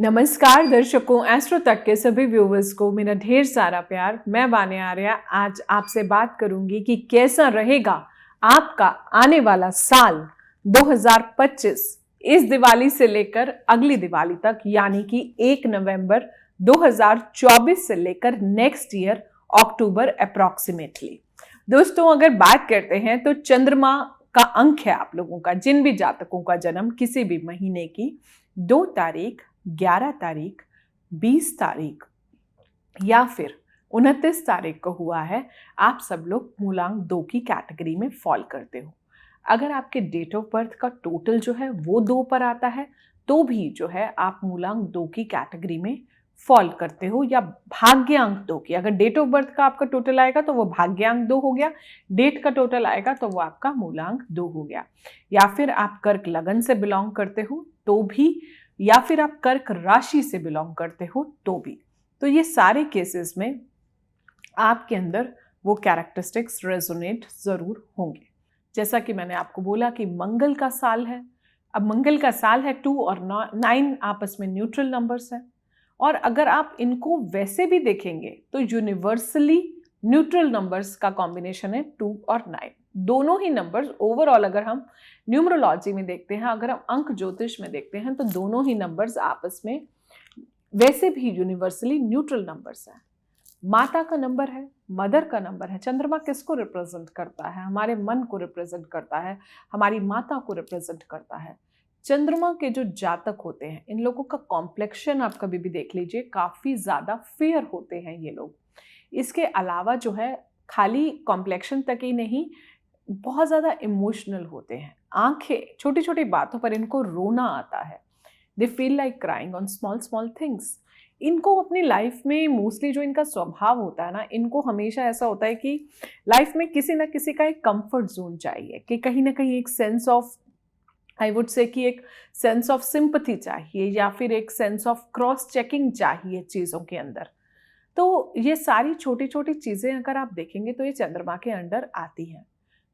नमस्कार दर्शकों, एस्ट्रो तक के सभी व्यूवर्स को मेरा ढेर सारा प्यार। मैं वान्या आर्या आज आपसे बात करूंगी कि कैसा रहेगा आपका आने वाला साल 2025 इस दिवाली से लेकर अगली दिवाली तक, यानी कि 1 नवंबर 2024 से लेकर नेक्स्ट ईयर अक्टूबर अप्रॉक्सीमेटली। दोस्तों, अगर बात करते हैं तो चंद्रमा का अंक है आप लोगों का, जिन भी जातकों का जन्म किसी भी महीने की 2 तारीख, 11 तारीख, 20 तारीख या फिर 29 तारीख को हुआ है, आप सब लोग मूलांक 2 की कैटेगरी में फॉल करते हो। अगर आपके डेट ऑफ बर्थ का टोटल जो है वो 2 पर आता है तो भी जो है आप मूलांक 2 की कैटेगरी में फॉल करते हो, या भाग्यांक 2 की। अगर डेट ऑफ बर्थ का आपका टोटल आएगा तो वो भाग्यांक 2 हो गया, डेट का टोटल आएगा तो वो आपका मूलांक 2 हो गया। या फिर आप कर्क लगन से बिलोंग करते हो तो भी, या फिर आप कर्क राशि से बिलोंग करते हो तो भी। तो ये सारे केसेस में आपके अंदर वो कैरेक्टरिस्टिक्स रेजोनेट जरूर होंगे। जैसा कि मैंने आपको बोला कि मंगल का साल है। अब मंगल का साल है, 2 और 9 आपस में न्यूट्रल नंबर्स हैं, और अगर आप इनको वैसे भी देखेंगे तो यूनिवर्सली न्यूट्रल नंबर्स का कॉम्बिनेशन है 2 और 9। दोनों ही नंबर्स ओवरऑल अगर हम न्यूमरोलॉजी में देखते हैं, अगर हम अंक ज्योतिष में देखते हैं, तो दोनों ही नंबर्स आपस में वैसे भी यूनिवर्सली न्यूट्रल नंबर्स हैं। माता का नंबर है, मदर का नंबर है। चंद्रमा किसको रिप्रेजेंट करता है? हमारे मन को रिप्रेजेंट करता है, हमारी माता को रिप्रेजेंट करता है। चंद्रमा के जो जातक होते हैं, इन लोगों का कॉम्प्लेक्शन आप कभी भी देख लीजिए, काफ़ी ज़्यादा फेयर होते हैं ये लोग। इसके अलावा जो है, खाली कॉम्प्लेक्शन तक ही नहीं, बहुत ज़्यादा इमोशनल होते हैं। आंखें, छोटी छोटी बातों पर इनको रोना आता है। They feel like crying on small small things. इनको अपनी लाइफ में मोस्टली जो इनका स्वभाव होता है ना, इनको हमेशा ऐसा होता है कि लाइफ में किसी ना किसी का एक कंफर्ट जोन चाहिए, कि कहीं ना कहीं एक sense of, I would say कि एक सेंस ऑफ सिंपथी चाहिए, या फिर एक सेंस ऑफ क्रॉस चेकिंग चाहिए चीज़ों के अंदर। तो ये सारी छोटी छोटी चीज़ें अगर आप देखेंगे तो ये चंद्रमा के अंडर आती हैं।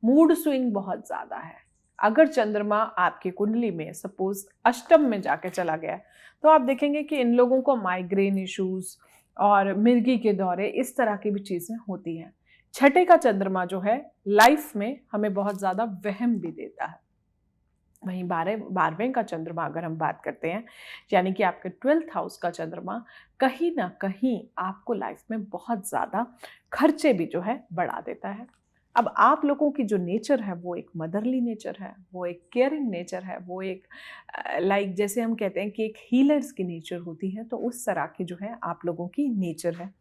मूड स्विंग बहुत ज़्यादा है। अगर चंद्रमा आपकी कुंडली में सपोज अष्टम में जाके चला गया तो आप देखेंगे कि इन लोगों को माइग्रेन इश्यूज और मिर्गी के दौरे, इस तरह की भी चीज़ें होती हैं। छठे का चंद्रमा जो है लाइफ में हमें बहुत ज़्यादा वहम भी देता है। वहीं 12वें का चंद्रमा अगर हम बात करते हैं, यानी कि आपके 12th हाउस का चंद्रमा, कहीं ना कहीं आपको लाइफ में बहुत ज़्यादा खर्चे भी जो है बढ़ा देता है। अब आप लोगों की जो नेचर है वो एक मदरली नेचर है, वो एक केयरिंग नेचर है, वो एक लाइक जैसे हम कहते हैं कि एक हीलर्स की नेचर होती है, तो उस तरह की जो है आप लोगों की नेचर है।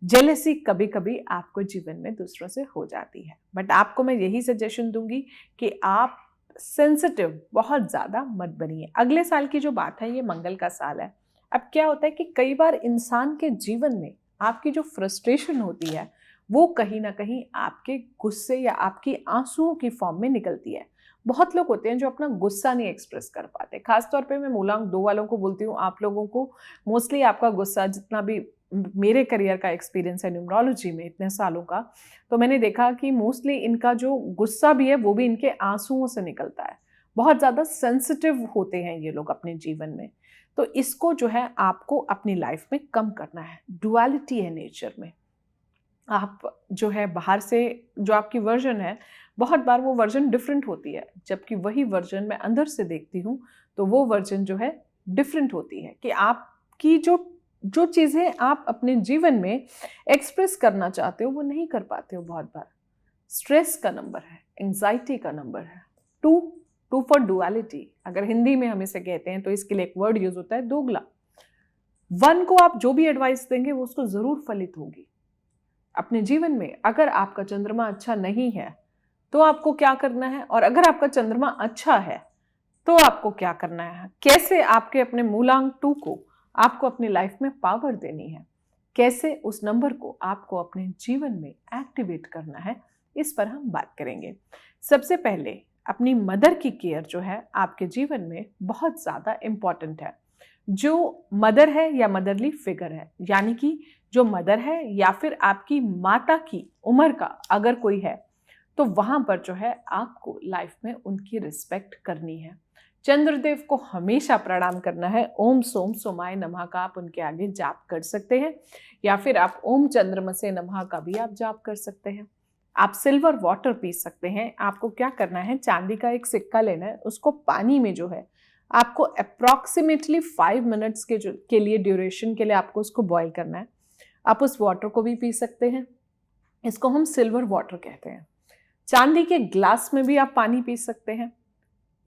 जेलेसी कभी कभी आपको जीवन में दूसरों से हो जाती है, बट आपको मैं यही सजेशन दूंगी कि आप सेंसिटिव बहुत ज़्यादा मत बनिए। अगले साल की जो बात है, ये मंगल का साल है। अब क्या होता है कि कई बार इंसान के जीवन में आपकी जो फ्रस्ट्रेशन होती है वो कहीं ना कहीं आपके गुस्से या आपकी आंसुओं की फॉर्म में निकलती है। बहुत लोग होते हैं जो अपना गुस्सा नहीं एक्सप्रेस कर पाते। खासतौर पे मैं मूलांक 2 वालों को बोलती हूँ, आप लोगों को मोस्टली आपका गुस्सा, जितना भी मेरे करियर का एक्सपीरियंस है न्यूमरोलॉजी में इतने सालों का, तो मैंने देखा कि मोस्टली इनका जो गुस्सा भी है वो भी इनके आंसुओं से निकलता है। बहुत ज़्यादा सेंसिटिव होते हैं ये लोग अपने जीवन में। तो इसको जो है आपको अपनी लाइफ में कम करना है। डुअलिटी है नेचर में। आप जो है बाहर से जो आपकी वर्जन है, बहुत बार वो वर्जन डिफरेंट होती है, जबकि वही वर्जन मैं अंदर से देखती हूँ तो वो वर्जन जो है डिफरेंट होती है। कि आपकी जो जो चीज़ें आप अपने जीवन में एक्सप्रेस करना चाहते हो वो नहीं कर पाते हो। बहुत बार स्ट्रेस का नंबर है, एंजाइटी का नंबर है, 2 फॉर डुअलिटी। अगर हिंदी में हम इसे कहते हैं तो इसके लिए एक वर्ड यूज होता है दोगला। 1 को आप जो भी एडवाइस देंगे वो उसको ज़रूर फलित होगी अपने जीवन में। अगर आपका चंद्रमा अच्छा नहीं है तो आपको क्या करना है, और अगर आपका चंद्रमा अच्छा है तो आपको क्या करना है, कैसे आपके अपने मूलांक 2 को आपको अपनी लाइफ में पावर देनी है, कैसे उस नंबर को आपको अपने जीवन में एक्टिवेट करना है, इस पर हम बात करेंगे। सबसे पहले अपनी मदर की केयर जो है आपके जीवन में बहुत ज़्यादा इम्पॉर्टेंट है। जो मदर है या मदरली फिगर है, यानी कि जो मदर है या फिर आपकी माता की उम्र का अगर कोई है, तो वहाँ पर जो है आपको लाइफ में उनकी रिस्पेक्ट करनी है। चंद्रदेव को हमेशा प्रणाम करना है। ओम सोम सोमाय नमः का आप उनके आगे जाप कर सकते हैं, या फिर आप ओम चंद्रमसे नमः का भी आप जाप कर सकते हैं। आप सिल्वर वाटर पी सकते हैं। आपको क्या करना है, चांदी का एक सिक्का लेना है, उसको पानी में जो है आपको अप्रॉक्सीमेटली 5 मिनट्स के लिए ड्यूरेशन के लिए आपको उसको बॉईल करना है। आप उस वाटर को भी पी सकते हैं, इसको हम सिल्वर वाटर कहते हैं। चांदी के ग्लास में भी आप पानी पी सकते हैं।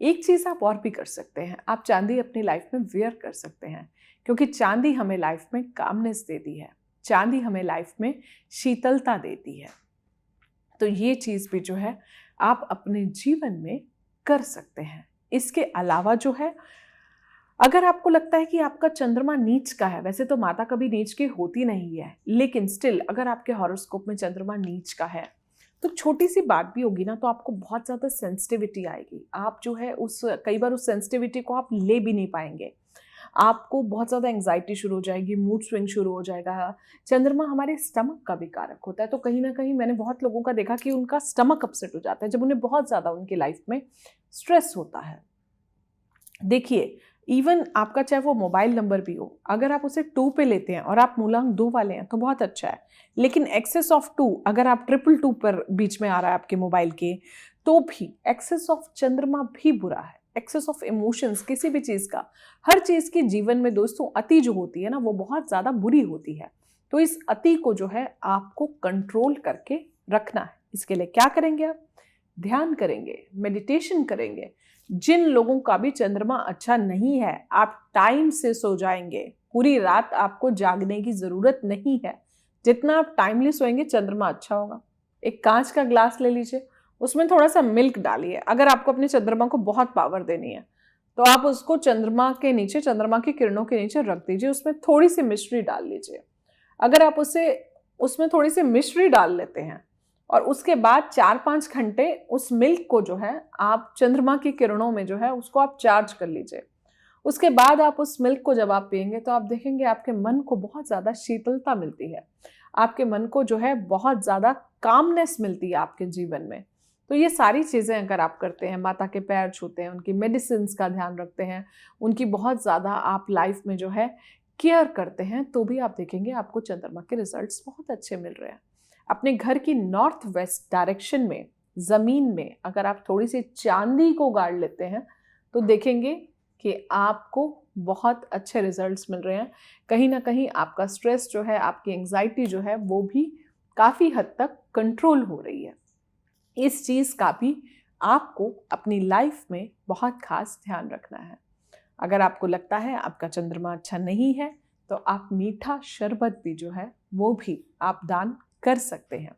एक चीज़ आप और भी कर सकते हैं, आप चांदी अपनी लाइफ में वेयर कर सकते हैं, क्योंकि चांदी हमें लाइफ में कामनेस देती है, चांदी हमें लाइफ में शीतलता देती है। तो ये चीज़ भी जो है आप अपने जीवन में कर सकते हैं। इसके अलावा जो है, अगर आपको लगता है कि आपका चंद्रमा नीच का है, वैसे तो माता कभी नीच की होती नहीं है, लेकिन स्टिल अगर आपके हॉरोस्कोप में चंद्रमा नीच का है तो छोटी सी बात भी होगी ना तो आपको बहुत ज़्यादा सेंसिटिविटी आएगी। आप जो है कई बार उस सेंसिटिविटी को आप ले भी नहीं पाएंगे, आपको बहुत ज़्यादा एंग्जाइटी शुरू हो जाएगी, मूड स्विंग शुरू हो जाएगा। चंद्रमा हमारे स्टमक का भी कारक होता है, तो कहीं ना कहीं मैंने बहुत लोगों का देखा कि उनका स्टमक अपसेट हो जाता है जब उन्हें बहुत ज़्यादा उनकी लाइफ में स्ट्रेस होता है। देखिए, इवन आपका चाहे वो मोबाइल नंबर भी हो, अगर आप उसे 2 पे लेते हैं और आप मूलांक 2 वाले हैं तो बहुत अच्छा है, लेकिन एक्सेस ऑफ 2 अगर आप 222 पर बीच में आ रहा है आपके मोबाइल के, तो भी एक्सेस ऑफ चंद्रमा भी बुरा है। एक्सेस ऑफ इमोशंस किसी भी चीज़ का, हर चीज़ के जीवन में दोस्तों अति जो होती है ना वो बहुत ज़्यादा बुरी होती है। तो इस अति को जो है आपको कंट्रोल करके रखना है। इसके लिए क्या करेंगे आप? ध्यान करेंगे, मेडिटेशन करेंगे। जिन लोगों का भी चंद्रमा अच्छा नहीं है, आप टाइम से सो जाएंगे, पूरी रात आपको जागने की जरूरत नहीं है। जितना आप टाइमली सोएंगे चंद्रमा अच्छा होगा। एक कांच का ग्लास ले लीजिए, उसमें थोड़ा सा मिल्क डालिए। अगर आपको अपने चंद्रमा को बहुत पावर देनी है तो आप उसको चंद्रमा के नीचे, चंद्रमा की किरणों के नीचे रख दीजिए, उसमें थोड़ी सी मिश्री डाल लीजिए। अगर आप उसमें थोड़ी सी मिश्री डाल लेते हैं और उसके बाद 4-5 घंटे उस मिल्क को जो है आप चंद्रमा की किरणों में जो है उसको आप चार्ज कर लीजिए। उसके बाद आप उस मिल्क को जब आप पिएंगे तो आप देखेंगे आपके मन को बहुत ज़्यादा शीतलता मिलती है, आपके मन को जो है बहुत ज़्यादा कामनेस मिलती है आपके जीवन में। तो ये सारी चीज़ें अगर आप करते हैं, माता के पैर छूते हैं, उनकी मेडिसिन्स का ध्यान रखते हैं, उनकी बहुत ज़्यादा आप लाइफ में जो है केयर करते हैं, तो भी आप देखेंगे आपको चंद्रमा के रिजल्ट्स बहुत अच्छे मिल रहे हैं। अपने घर की नॉर्थ वेस्ट डायरेक्शन में ज़मीन में अगर आप थोड़ी सी चांदी को गाड़ लेते हैं तो देखेंगे कि आपको बहुत अच्छे रिजल्ट्स मिल रहे हैं। कहीं ना कहीं आपका स्ट्रेस जो है, आपकी एंग्जाइटी जो है वो भी काफ़ी हद तक कंट्रोल हो रही है। इस चीज़ का भी आपको अपनी लाइफ में बहुत खास ध्यान रखना है। अगर आपको लगता है आपका चंद्रमा अच्छा नहीं है तो आप मीठा शरबत भी जो है वो भी आप दान कर सकते हैं।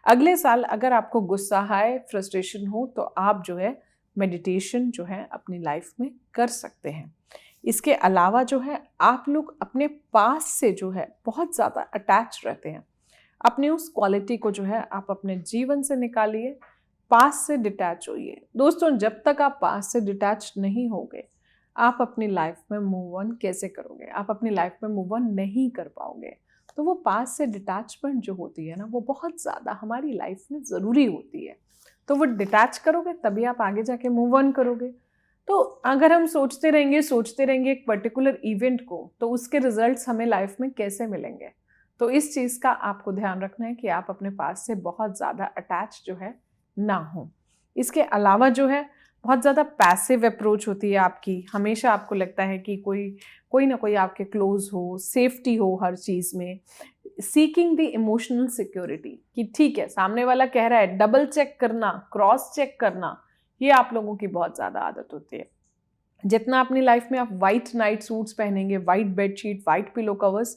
अगले साल अगर आपको गुस्सा आए, फ्रस्ट्रेशन हो, तो आप जो है मेडिटेशन जो है अपनी लाइफ में कर सकते हैं। इसके अलावा जो है आप लोग अपने पास से जो है बहुत ज़्यादा अटैच रहते हैं। अपनी उस क्वालिटी को जो है आप अपने जीवन से निकालिए, पास से डिटैच होइए। दोस्तों, जब तक आप पास से डिटैच नहीं होगे आप अपनी लाइफ में मूव ऑन कैसे करोगे? आप अपनी लाइफ में मूव ऑन नहीं कर पाओगे। तो वो पास से डिटैचमेंट जो होती है ना वो बहुत ज़्यादा हमारी लाइफ में ज़रूरी होती है। तो वो डिटैच करोगे तभी आप आगे जाके मूव ऑन करोगे। तो अगर हम सोचते रहेंगे एक पर्टिकुलर इवेंट को, तो उसके रिजल्ट्स हमें लाइफ में कैसे मिलेंगे? तो इस चीज़ का आपको ध्यान रखना है कि आप अपने पास से बहुत ज़्यादा अटैच जो है ना हो। इसके अलावा जो है बहुत ज़्यादा पैसिव अप्रोच होती है आपकी। हमेशा आपको लगता है कि कोई ना कोई आपके क्लोज हो, सेफ्टी हो हर चीज़ में। सीकिंग द इमोशनल सिक्योरिटी कि ठीक है सामने वाला कह रहा है, डबल चेक करना, क्रॉस चेक करना, ये आप लोगों की बहुत ज़्यादा आदत होती है। जितना अपनी लाइफ में आप वाइट नाइट सूट्स पहनेंगे, white bedsheet, white pillow covers,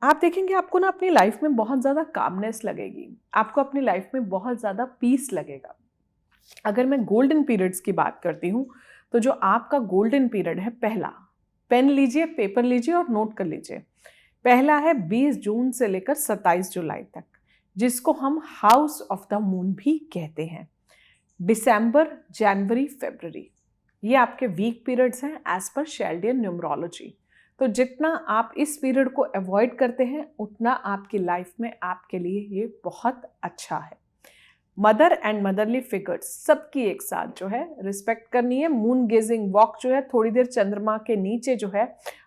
आप देखेंगे आपको ना अपनी लाइफ में बहुत ज़्यादा कामनेस लगेगी, आपको अपनी लाइफ में बहुत ज़्यादा पीस लगेगा। अगर मैं गोल्डन पीरियड्स की बात करती हूँ तो जो आपका गोल्डन पीरियड है, पहला, पेन लीजिए, पेपर लीजिए और नोट कर लीजिए। पहला है 20 जून से लेकर 27 जुलाई तक, जिसको हम हाउस ऑफ द मून भी कहते हैं। दिसंबर, जनवरी, फरवरी, ये आपके वीक पीरियड्स हैं एज पर शेल्डियन न्यूमरोलॉजी। तो जितना आप इस पीरियड को अवॉइड करते हैं उतना आपकी लाइफ में आपके लिए ये बहुत अच्छा है। मदर एंड मदरली फिगर्स सबकी एक साथ जो है रिस्पेक्ट करनी है। मून गेजिंग वॉक जो है, थोड़ी देर चंद्रमा के नीचे जो है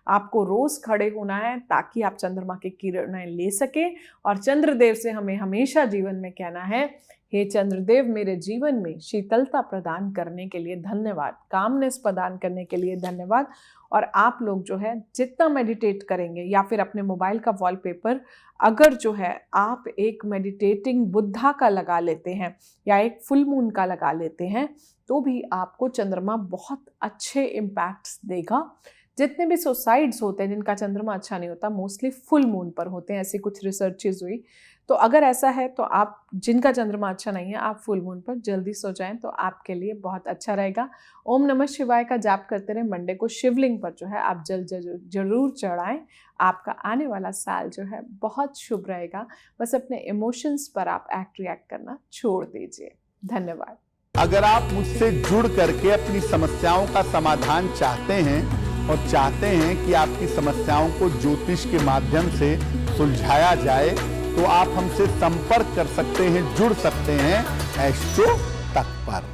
आपको रोज खड़े होना है ताकि आप चंद्रमा की किरणें ले सके। और चंद्रदेव से हमें हमेशा जीवन में कहना है, हे चंद्रदेव मेरे जीवन में शीतलता प्रदान करने के लिए धन्यवाद, कामनेस प्रदान करने के लिए धन्यवाद। और आप लोग जो है जितना मेडिटेट करेंगे या फिर अपने मोबाइल का वॉलपेपर अगर जो है आप एक मेडिटेटिंग बुद्धा का लगा लेते हैं या एक फुल मून का लगा लेते हैं तो भी आपको चंद्रमा बहुत अच्छे इम्पैक्ट्स देगा। जितने भी सुसाइड्स होते हैं जिनका चंद्रमा अच्छा नहीं होता मोस्टली फुल मून पर होते हैं, ऐसी कुछ रिसर्चेज हुई। तो अगर ऐसा है तो आप जिनका चंद्रमा अच्छा नहीं है आप फुल मून पर जल्दी सो जाएं तो आपके लिए बहुत अच्छा रहेगा। ओम नमः शिवाय का जाप करते रहें। मंडे को शिवलिंग पर जो है आप जल जरूर चढ़ाएं। आपका आने वाला साल जो है बहुत शुभ रहेगा। बस अपने इमोशंस पर आप रिएक्ट करना छोड़ दीजिए। धन्यवाद। अगर आप मुझसे जुड़ करके अपनी समस्याओं का समाधान चाहते हैं और चाहते हैं कि आपकी समस्याओं को ज्योतिष के माध्यम से सुलझाया जाए तो आप हमसे संपर्क कर सकते हैं, जुड़ सकते हैं एस्ट्रो तक पर।